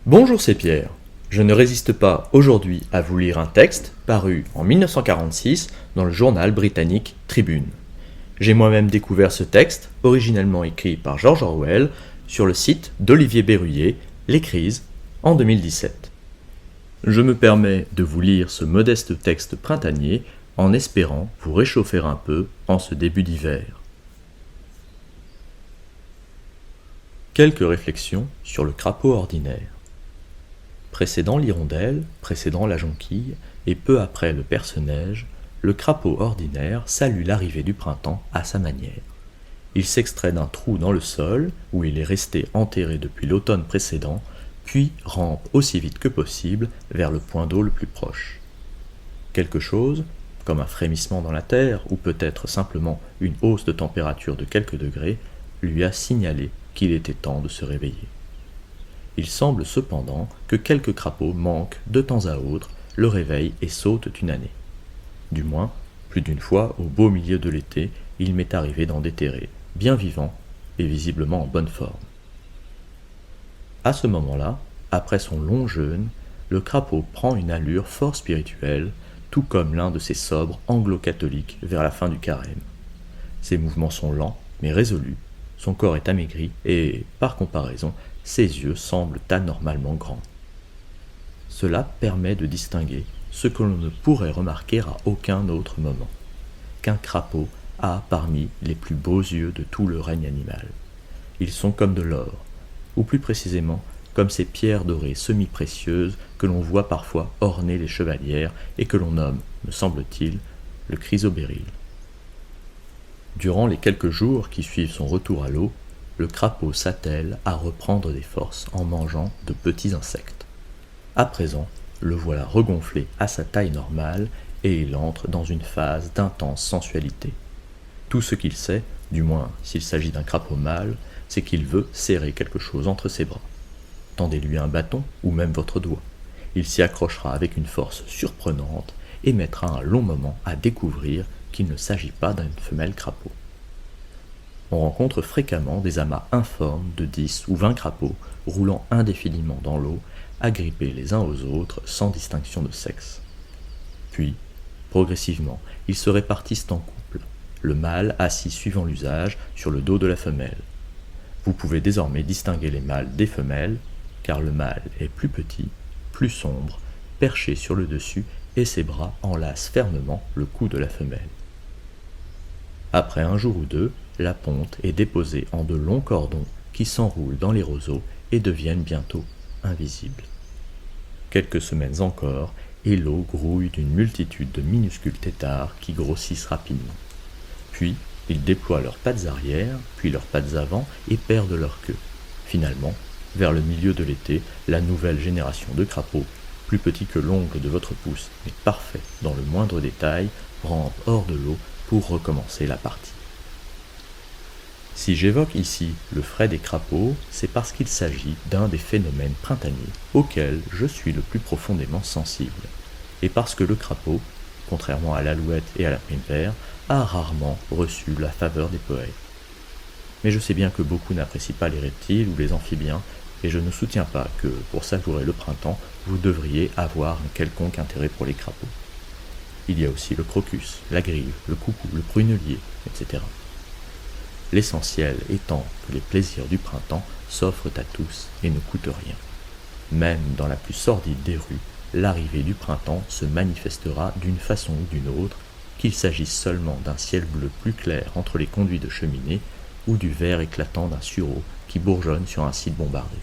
Bonjour, c'est Pierre. Je ne résiste pas aujourd'hui à vous lire un texte paru en 1946 dans le journal britannique Tribune. J'ai moi-même découvert ce texte, originellement écrit par George Orwell, sur le site d'Olivier Berruyer, Les Crises, en 2017. Je me permets de vous lire ce modeste texte printanier en espérant vous réchauffer un peu en ce début d'hiver. Quelques réflexions sur le crapaud ordinaire. Précédant l'hirondelle, précédant la jonquille, et peu après le perce-neige, le crapaud ordinaire salue l'arrivée du printemps à sa manière. Il s'extrait d'un trou dans le sol, où il est resté enterré depuis l'automne précédent, puis rampe aussi vite que possible vers le point d'eau le plus proche. Quelque chose, comme un frémissement dans la terre, ou peut-être simplement une hausse de température de quelques degrés, lui a signalé qu'il était temps de se réveiller. Il semble cependant que quelques crapauds manquent de temps à autre le réveil et sautent une année. Du moins, plus d'une fois, au beau milieu de l'été, il m'est arrivé d'en déterrer, bien vivant et visiblement en bonne forme. À ce moment-là, après son long jeûne, le crapaud prend une allure fort spirituelle, tout comme l'un de ces sobres anglo-catholiques vers la fin du carême. Ses mouvements sont lents, mais résolus, son corps est amaigri et, par comparaison, ses yeux semblent anormalement grands. Cela permet de distinguer ce que l'on ne pourrait remarquer à aucun autre moment, qu'un crapaud a parmi les plus beaux yeux de tout le règne animal. Ils sont comme de l'or, ou plus précisément comme ces pierres dorées semi-précieuses que l'on voit parfois orner les chevalières et que l'on nomme, me semble-t-il, le chrysobéryl. Durant les quelques jours qui suivent son retour à l'eau, le crapaud s'attelle à reprendre des forces en mangeant de petits insectes. À présent, le voilà regonflé à sa taille normale et il entre dans une phase d'intense sensualité. Tout ce qu'il sait, du moins s'il s'agit d'un crapaud mâle, c'est qu'il veut serrer quelque chose entre ses bras. Tendez-lui un bâton ou même votre doigt. Il s'y accrochera avec une force surprenante et mettra un long moment à découvrir qu'il ne s'agit pas d'une femelle crapaud. On rencontre fréquemment des amas informes de 10 ou 20 crapauds roulant indéfiniment dans l'eau, agrippés les uns aux autres sans distinction de sexe. Puis, progressivement, ils se répartissent en couples, le mâle assis suivant l'usage sur le dos de la femelle. Vous pouvez désormais distinguer les mâles des femelles, car le mâle est plus petit, plus sombre, perché sur le dessus et ses bras enlacent fermement le cou de la femelle. Après un jour ou deux, la ponte est déposée en de longs cordons qui s'enroulent dans les roseaux et deviennent bientôt invisibles. Quelques semaines encore, et l'eau grouille d'une multitude de minuscules têtards qui grossissent rapidement. Puis, ils déploient leurs pattes arrière, puis leurs pattes avant et perdent leur queue. Finalement, vers le milieu de l'été, la nouvelle génération de crapauds, plus petits que l'ongle de votre pouce, mais parfaits dans le moindre détail, rampe hors de l'eau pour recommencer la partie. Si j'évoque ici le frais des crapauds, c'est parce qu'il s'agit d'un des phénomènes printaniers auxquels je suis le plus profondément sensible, et parce que le crapaud, contrairement à l'alouette et à la prime-vert, a rarement reçu la faveur des poètes. Mais je sais bien que beaucoup n'apprécient pas les reptiles ou les amphibiens, et je ne soutiens pas que, pour savourer le printemps, vous devriez avoir un quelconque intérêt pour les crapauds. Il y a aussi le crocus, la grive, le coucou, le prunelier, etc. L'essentiel étant que les plaisirs du printemps s'offrent à tous et ne coûtent rien. Même dans la plus sordide des rues, l'arrivée du printemps se manifestera d'une façon ou d'une autre, qu'il s'agisse seulement d'un ciel bleu plus clair entre les conduits de cheminée ou du vert éclatant d'un sureau qui bourgeonne sur un site bombardé.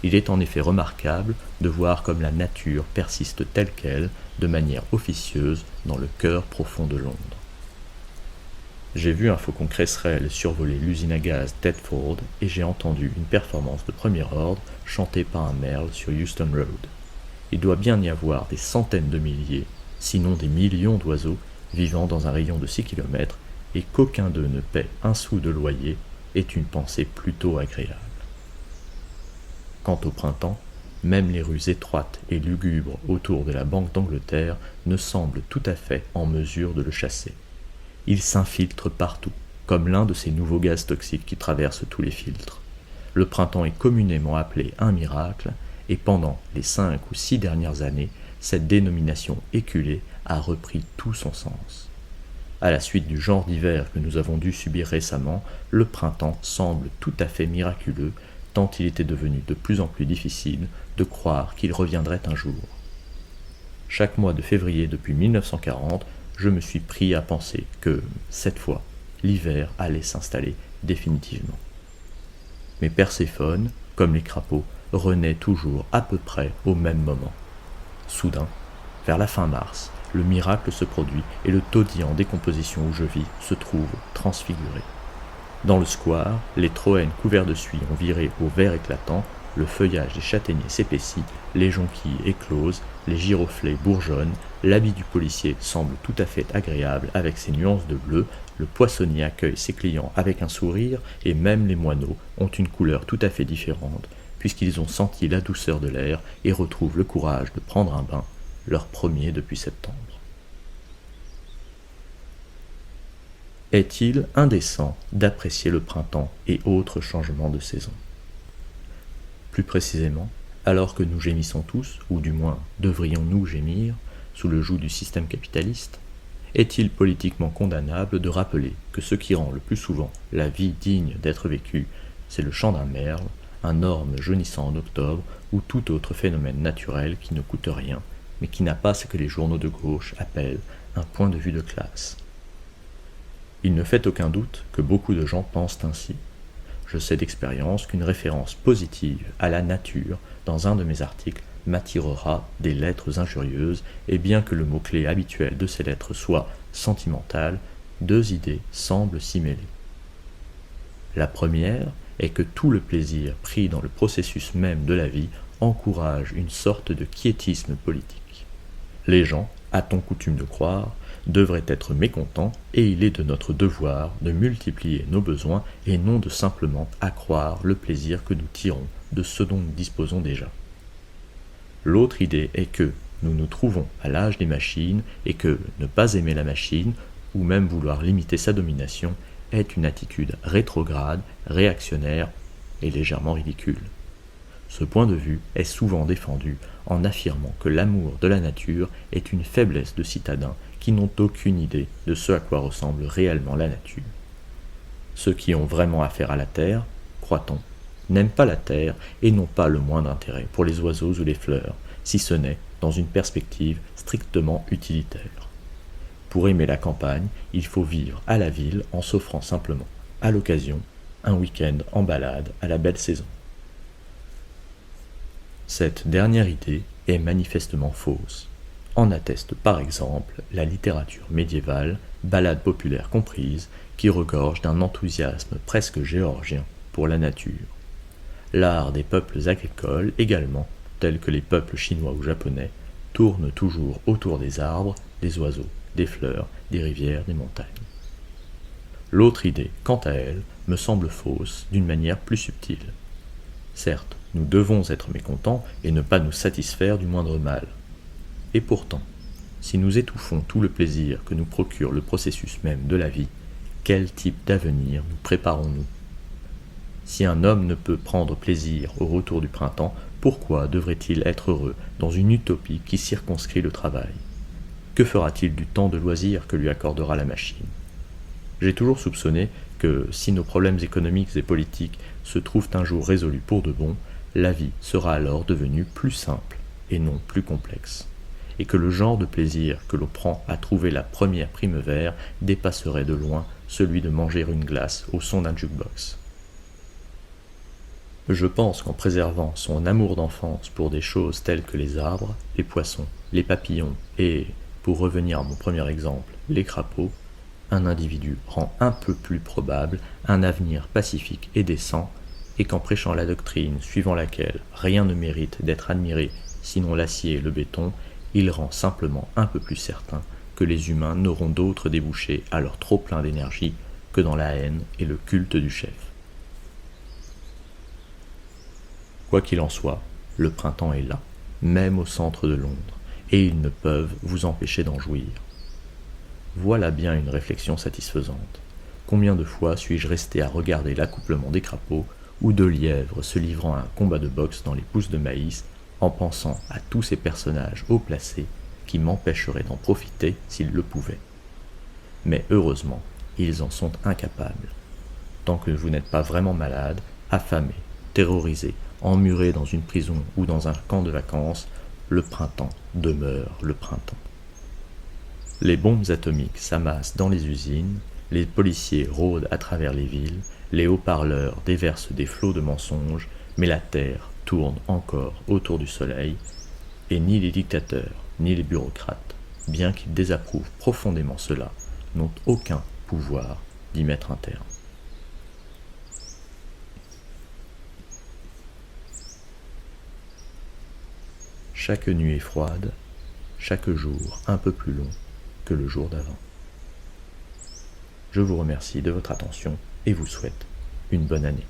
Il est en effet remarquable de voir comme la nature persiste telle qu'elle, de manière officieuse, dans le cœur profond de Londres. J'ai vu un faucon cresserelle survoler l'usine à gaz Thetford et j'ai entendu une performance de premier ordre chantée par un merle sur Euston Road. Il doit bien y avoir des centaines de milliers, sinon des millions d'oiseaux vivant dans un rayon de 6 km et qu'aucun d'eux ne paie un sou de loyer est une pensée plutôt agréable. Quant au printemps, même les rues étroites et lugubres autour de la Banque d'Angleterre ne semblent tout à fait en mesure de le chasser. Il s'infiltre partout, comme l'un de ces nouveaux gaz toxiques qui traversent tous les filtres. Le printemps est communément appelé un miracle, et pendant les 5 ou 6 dernières années, cette dénomination éculée a repris tout son sens. À la suite du genre d'hiver que nous avons dû subir récemment, le printemps semble tout à fait miraculeux, tant il était devenu de plus en plus difficile de croire qu'il reviendrait un jour. Chaque mois de février depuis 1940, je me suis pris à penser que, cette fois, l'hiver allait s'installer définitivement. Mais Perséphone, comme les crapauds, renaît toujours à peu près au même moment. Soudain, vers la fin mars, le miracle se produit et le taudis en décomposition où je vis se trouve transfiguré. Dans le square, les troènes couverts de suie ont viré au vert éclatant, le feuillage des châtaigniers s'épaissit, les jonquilles éclosent, les giroflées bourgeonnent, l'habit du policier semble tout à fait agréable avec ses nuances de bleu, le poissonnier accueille ses clients avec un sourire et même les moineaux ont une couleur tout à fait différente puisqu'ils ont senti la douceur de l'air et retrouvent le courage de prendre un bain, leur premier depuis septembre. Est-il indécent d'apprécier le printemps et autres changements de saison ? Plus précisément, alors que nous gémissons tous, ou du moins devrions-nous gémir, sous le joug du système capitaliste, est-il politiquement condamnable de rappeler que ce qui rend le plus souvent la vie digne d'être vécue, c'est le chant d'un merle, un orme jaunissant en octobre, ou tout autre phénomène naturel qui ne coûte rien, mais qui n'a pas ce que les journaux de gauche appellent un point de vue de classe. Il ne fait aucun doute que beaucoup de gens pensent ainsi. Je sais d'expérience qu'une référence positive à la nature dans un de mes articles m'attirera des lettres injurieuses, et bien que le mot-clé habituel de ces lettres soit sentimental, deux idées semblent s'y mêler. La première est que tout le plaisir pris dans le processus même de la vie encourage une sorte de quiétisme politique. Les gens, a-t-on coutume de croire, devraient être mécontents, et il est de notre devoir de multiplier nos besoins et non de simplement accroître le plaisir que nous tirons de ce dont nous disposons déjà. L'autre idée est que nous nous trouvons à l'âge des machines et que ne pas aimer la machine, ou même vouloir limiter sa domination, est une attitude rétrograde, réactionnaire et légèrement ridicule. Ce point de vue est souvent défendu en affirmant que l'amour de la nature est une faiblesse de citadins qui n'ont aucune idée de ce à quoi ressemble réellement la nature. Ceux qui ont vraiment affaire à la terre, croit-on, n'aiment pas la terre et n'ont pas le moindre intérêt pour les oiseaux ou les fleurs, si ce n'est dans une perspective strictement utilitaire. Pour aimer la campagne, il faut vivre à la ville en s'offrant simplement, à l'occasion, un week-end en balade à la belle saison. Cette dernière idée est manifestement fausse. En atteste par exemple la littérature médiévale, ballades populaires comprises, qui regorge d'un enthousiasme presque géorgien pour la nature. L'art des peuples agricoles également, tels que les peuples chinois ou japonais, tourne toujours autour des arbres, des oiseaux, des fleurs, des rivières, des montagnes. L'autre idée, quant à elle, me semble fausse d'une manière plus subtile. Certes, nous devons être mécontents et ne pas nous satisfaire du moindre mal. Et pourtant, si nous étouffons tout le plaisir que nous procure le processus même de la vie, quel type d'avenir nous préparons-nous ? Si un homme ne peut prendre plaisir au retour du printemps, pourquoi devrait-il être heureux dans une utopie qui circonscrit le travail ? Que fera-t-il du temps de loisir que lui accordera la machine ? J'ai toujours soupçonné que si nos problèmes économiques et politiques se trouvent un jour résolus pour de bon, la vie sera alors devenue plus simple et non plus complexe, et que le genre de plaisir que l'on prend à trouver la première primevère dépasserait de loin celui de manger une glace au son d'un jukebox. Je pense qu'en préservant son amour d'enfance pour des choses telles que les arbres, les poissons, les papillons et, pour revenir à mon premier exemple, les crapauds, un individu rend un peu plus probable un avenir pacifique et décent, et qu'en prêchant la doctrine suivant laquelle rien ne mérite d'être admiré sinon l'acier et le béton, il rend simplement un peu plus certain que les humains n'auront d'autre débouché à leur trop-plein d'énergie que dans la haine et le culte du chef. Quoi qu'il en soit, le printemps est là, même au centre de Londres, et ils ne peuvent vous empêcher d'en jouir. Voilà bien une réflexion satisfaisante. Combien de fois suis-je resté à regarder l'accouplement des crapauds, ou de lièvres se livrant à un combat de boxe dans les pousses de maïs en pensant à tous ces personnages haut placés qui m'empêcheraient d'en profiter s'ils le pouvaient. Mais heureusement, ils en sont incapables. Tant que vous n'êtes pas vraiment malade, affamé, terrorisé, emmuré dans une prison ou dans un camp de vacances, le printemps demeure le printemps. Les bombes atomiques s'amassent dans les usines, les policiers rôdent à travers les villes, les haut-parleurs déversent des flots de mensonges, mais la Terre tourne encore autour du Soleil, et ni les dictateurs, ni les bureaucrates, bien qu'ils désapprouvent profondément cela, n'ont aucun pouvoir d'y mettre un terme. Chaque nuit est froide, chaque jour un peu plus long que le jour d'avant. Je vous remercie de votre attention et vous souhaite une bonne année.